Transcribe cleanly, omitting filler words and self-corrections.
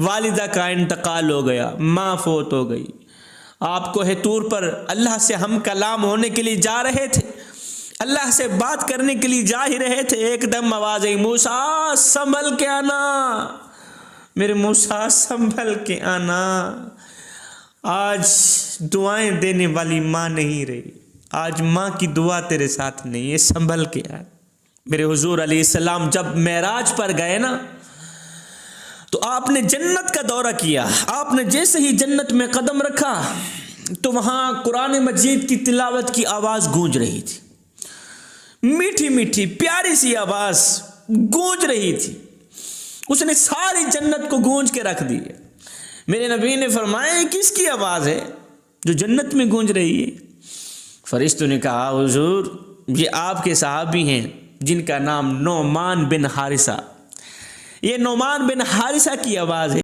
والدہ کا انتقال ہو گیا، ماں فوت ہو گئی، آپ کوہ طور پر اللہ سے ہم کلام ہونے کے لیے جا رہے تھے، اللہ سے بات کرنے کے لیے جا ہی رہے تھے، ایک دم آواز آئی، موسیٰ سنبھل کے آنا، میرے موسیٰ سنبھل کے آنا۔ آج دعائیں دینے والی ماں نہیں رہی، آج ماں کی دعا تیرے ساتھ نہیں ہے، سنبھل کے آ۔ میرے حضور علیہ السلام جب معراج پر گئے نا تو آپ نے جنت کا دورہ کیا، آپ نے جیسے ہی جنت میں قدم رکھا تو وہاں قرآن مجید کی تلاوت کی آواز گونج رہی تھی، میٹھی میٹھی پیاری سی آواز گونج رہی تھی، اس نے ساری جنت کو گونج کے رکھ دی ہے۔ میرے نبی نے فرمایا یہ کس کی آواز ہے جو جنت میں گونج رہی ہے؟ فرشتوں نے کہا حضور یہ آپ کے صحابی ہیں جن کا نام نعمان بن حارثہ، یہ نعمان بن حارثہ کی آواز ہے۔